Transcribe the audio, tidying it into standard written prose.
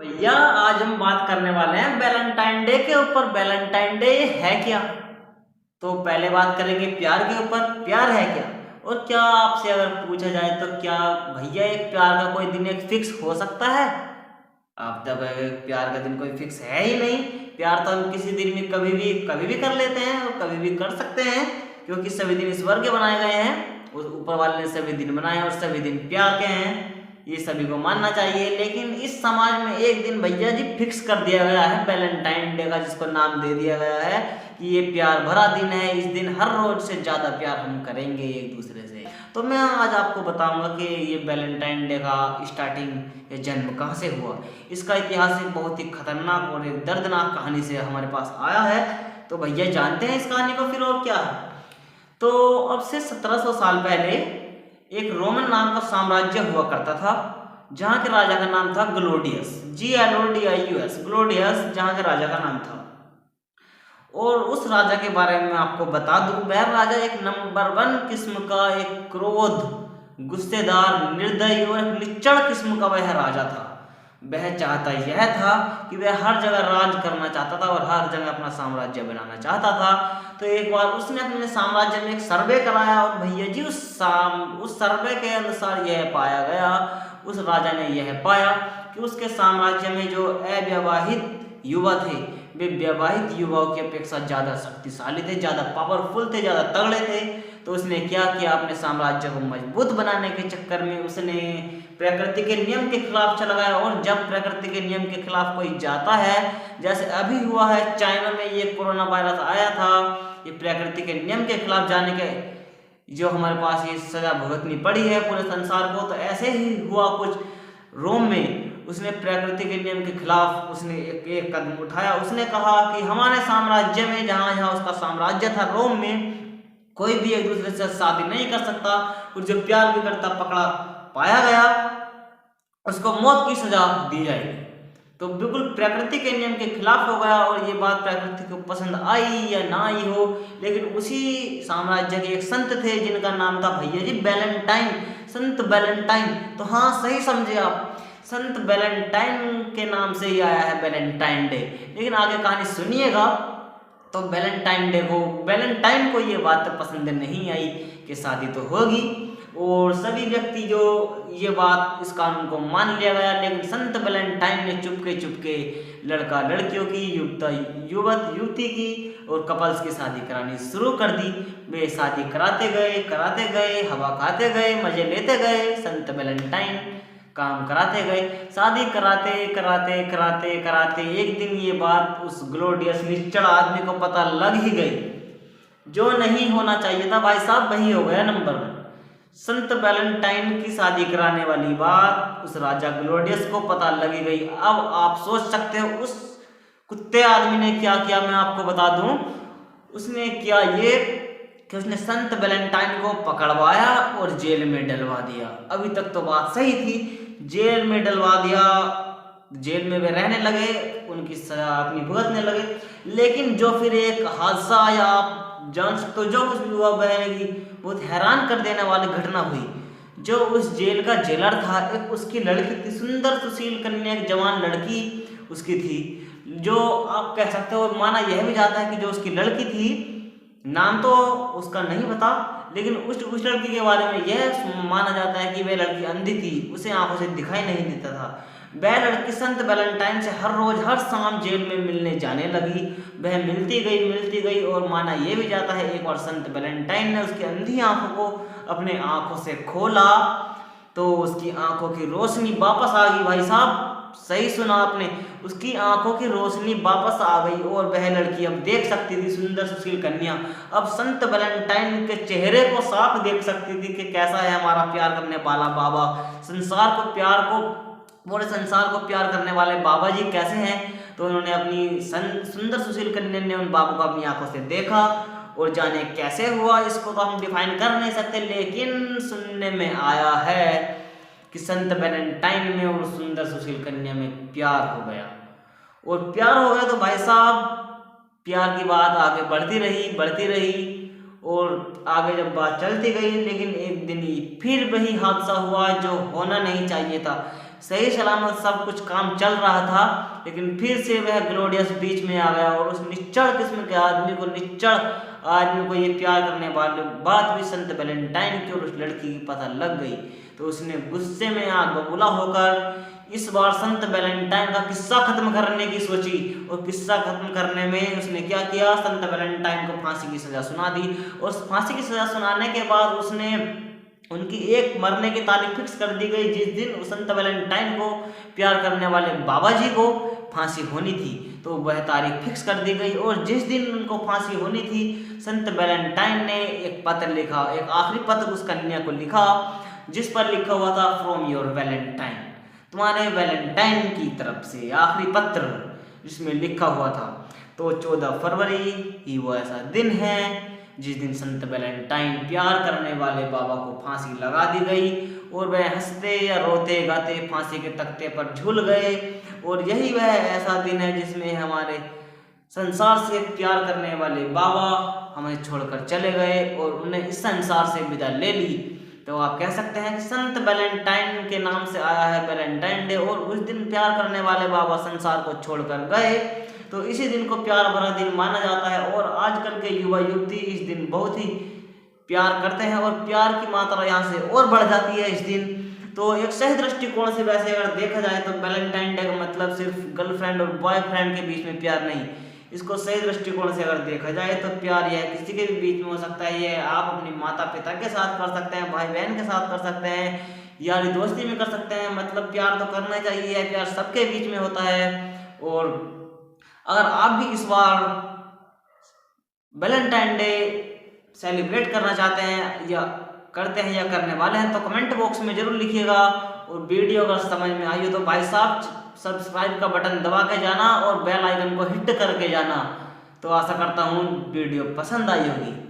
भैया आज हम बात करने वाले हैं वैलेंटाइन डे के ऊपर। वैलेंटाइन डे है क्या? तो पहले बात करेंगे प्यार के ऊपर। प्यार है क्या? और क्या आपसे अगर पूछा जाए तो क्या भैया एक प्यार का कोई दिन एक फिक्स हो सकता है? आप तक प्यार का दिन कोई फिक्स है ही नहीं। प्यार तो हम किसी दिन में कभी भी कर लेते हैं और कभी भी कर सकते हैं, क्योंकि सभी दिन ईश्वर के बनाए गए हैं। उस ऊपर वाले ने सभी दिन बनाए हैं और सभी दिन प्यार के हैं, ये सभी को मानना चाहिए। लेकिन इस समाज में एक दिन भैया जी फिक्स कर दिया गया है वैलेंटाइन डे का, जिसको नाम दे दिया गया है कि ये प्यार भरा दिन है। इस दिन हर रोज से ज़्यादा प्यार हम करेंगे एक दूसरे से। तो मैं आज आपको बताऊंगा कि ये वैलेंटाइन डे का स्टार्टिंग या जन्म कहाँ से हुआ। इसका इतिहास एक बहुत ही खतरनाक और एक दर्दनाक कहानी से हमारे पास आया है। तो भैया जानते हैं इस कहानी को फिर और क्या है। तो अब से 1700 साल पहले एक रोमन नाम का साम्राज्य हुआ करता था, जहाँ के राजा का नाम था ग्लोडियस। GLODIUS, ग्लोडियस जहाँ के राजा का नाम था। और उस राजा के बारे में आपको बता दूं, वह राजा एक नंबर 1 किस्म का, एक क्रोध, गुस्सेदार, निर्दयी और एक निच्चड़ किस्म का वह राजा था। वह चाहता यह था कि वह हर जगह राज करना चाहता था और हर जगह अपना साम्राज्य बनाना चाहता था। तो एक बार उसने अपने साम्राज्य में एक सर्वे कराया और भैया जी उस सर्वे के अनुसार यह पाया गया, उस राजा ने यह पाया कि उसके साम्राज्य में जो अविवाहित युवा थे, वे विवाहित युवाओं की अपेक्षा ज़्यादा शक्तिशाली थे, ज़्यादा पावरफुल थे, ज़्यादा तगड़े थे। तो उसने क्या किया, अपने साम्राज्य को मजबूत बनाने के चक्कर में उसने प्रकृति के नियम के खिलाफ चला गया। और जब प्रकृति के नियम के खिलाफ कोई जाता है, जैसे अभी हुआ है चाइना में ये कोरोना वायरस आया था, ये प्रकृति के नियम के खिलाफ जाने के जो हमारे पास ये सजा भुगतनी पड़ी है पूरे संसार को। तो ऐसे ही हुआ कुछ रोम में। उसने प्रकृति के नियम के खिलाफ उसने एक कदम उठाया। उसने कहा कि हमारे साम्राज्य में, जहाँ जहाँ उसका साम्राज्य था रोम में, कोई भी एक दूसरे से शादी नहीं कर सकता और जो प्यार भी करता पकड़ा पाया गया, उसको मौत की सजा दी जाएगी। तो बिल्कुल प्रकृति के नियम के खिलाफ हो गया। और ये बात प्रकृति को पसंद आई या ना आई हो, लेकिन उसी साम्राज्य के एक संत थे जिनका नाम था भैया जी वैलेंटाइन, संत वैलेंटाइन। तो हाँ, सही समझे आप, संत वैलेंटाइन के नाम से ही आया है वैलेंटाइन डे। लेकिन आगे कहानी सुनिएगा। तो वैलेंटाइन को ये बात पसंद नहीं आई कि शादी तो होगी, और सभी व्यक्ति जो ये बात, इस कानून को मान लिया गया। लेकिन संत वैलेंटाइन ने चुपके चुपके लड़का लड़कियों की, युवक युवती की और कपल्स की शादी करानी शुरू कर दी। वे शादी कराते गए, हवा खाते गए, मजे लेते गए। संत वैलेंटाइन काम कराते गए, शादी कराते एक दिन ये बात उस ग्लोडियस निच्चड़ आदमी को पता लग ही गई। जो नहीं होना चाहिए था भाई साहब, वही हो गया नंबर 1। संत वैलेंटाइन की शादी कराने वाली बात उस राजा ग्लोडियस को पता लगी गई। अब आप सोच सकते हो उस कुत्ते आदमी ने क्या किया, मैं आपको बता दूं। उसने किया ये कि उसने संत वैलेंटाइन को पकड़वाया और जेल में डलवा दिया। अभी तक तो बात सही थी, जेल में डलवा दिया, जेल में वे रहने लगे, उनकी सजा अपनी भुगतने लगे। लेकिन जो फिर एक हादसा, या आप जान सकते हो जो कुछ भी हुआ, वह बहुत हैरान कर देने वाली घटना हुई। जो उस जेल का जेलर था, एक उसकी लड़की थी, सुंदर सुशील कन्या, एक जवान लड़की उसकी थी, जो आप कह सकते हो, माना यह भी जाता है कि जो उसकी लड़की थी, नाम तो उसका नहीं पता, लेकिन उस लड़की के बारे में यह माना जाता है कि वह लड़की अंधी थी, उसे आंखों से दिखाई नहीं देता था। वह लड़की संत वैलेंटाइन से हर रोज हर शाम जेल में मिलने जाने लगी। वह मिलती गई और माना यह भी जाता है एक बार संत वैलेंटाइन ने उसकी अंधी आंखों को अपने आंखों से खोला, तो उसकी आंखों की रोशनी वापस आ गई। भाई साहब, सही सुना आपने, उसकी आंखों की रोशनी वापस आ गई और वह लड़की अब देख सकती थी, सुंदर सुशील कन्या अब संत वैलेंटाइन के चेहरे को साफ देख सकती थी कि कैसा है हमारा प्यार करने वाला बाबा, पूरे संसार को प्यार करने वाले बाबा जी कैसे हैं। तो उन्होंने अपनी सुंदर सुशील कन्या ने उन बाबू को अपनी आंखों से देखा, और जाने कैसे हुआ इसको तो हम डिफाइन कर नहीं सकते, लेकिन सुनने में आया है कि संत वैलेंटाइन में और सुंदर सुशील कन्या में प्यार हो गया। और प्यार हो गया तो भाई साहब, प्यार की बात आगे बढ़ती रही और आगे जब बात चलती गई, लेकिन एक दिन फिर वही हादसा हुआ जो होना नहीं चाहिए था। सही सलामत सब कुछ काम चल रहा था, लेकिन फिर से वह ग्लोडियस बीच में आ गया और उस निच्चड़ किस्म के आदमी को, निच्चड़ आदमी को ये प्यार करने वाली बात भी संत वैलेंटाइन की और उस लड़की की पता लग गई। तो उसने गुस्से में आग बबूला होकर इस बार संत वैलेंटाइन का किस्सा खत्म करने की सोची, और किस्सा खत्म करने में उसने क्या किया, संत वैलेंटाइन को फांसी की सजा सुना दी। और फांसी की सजा सुनाने के बाद उसने उनकी एक मरने की तारीख फिक्स कर दी गई, जिस दिन संत वैलेंटाइन को प्यार करने वाले बाबा जी को फांसी होनी थी, तो वह तारीख फिक्स कर दी गई। और जिस दिन उनको फांसी होनी थी, संत वैलेंटाइन ने एक पत्र लिखा, एक आखिरी पत्र उस कन्या को लिखा, जिस पर लिखा हुआ था फ्रॉम योर वैलेंटाइन, तुम्हारे वैलेंटाइन की तरफ से आखिरी पत्र जिसमें लिखा हुआ था। तो 14 फरवरी ही वो ऐसा दिन है जिस दिन संत वैलेंटाइन प्यार करने वाले बाबा को फांसी लगा दी गई, और वह हंसते या रोते गाते फांसी के तख्ते पर झूल गए। और यही वह ऐसा दिन है जिसमें हमारे संसार से प्यार करने वाले बाबा हमें छोड़कर चले गए और उन्हें इस संसार से विदा ले ली। तो आप कह सकते हैं कि संत वैलेंटाइन के नाम से आया है वैलेंटाइन डे, और उस दिन प्यार करने वाले बाबा संसार को छोड़कर गए, तो इसी दिन को प्यार भरा दिन माना जाता है। और आजकल के युवा युवती इस दिन बहुत ही प्यार करते हैं और प्यार की मात्रा यहाँ से और बढ़ जाती है इस दिन। तो एक सही दृष्टिकोण से वैसे अगर देखा जाए तो वैलेंटाइन डे का मतलब सिर्फ गर्लफ्रेंड और बॉयफ्रेंड के बीच में प्यार नहीं, इसको सही दृष्टिकोण से अगर देखा जाए तो प्यार यह किसी के भी बीच में हो सकता है। ये आप अपनी माता पिता के साथ कर सकते हैं, भाई बहन के साथ कर सकते हैं, यारी दोस्ती में कर सकते हैं। मतलब प्यार तो करना चाहिए, प्यार सबके बीच में होता है। और अगर आप भी इस बार वैलेंटाइन डे सेलिब्रेट करना चाहते हैं या करते हैं या करने वाले हैं, तो कमेंट बॉक्स में जरूर लिखिएगा। और वीडियो अगर समझ में आई हो तो भाई साहब सब्सक्राइब का बटन दबा के जाना और बेल आइकन को हिट करके जाना। तो आशा करता हूँ वीडियो पसंद आई होगी।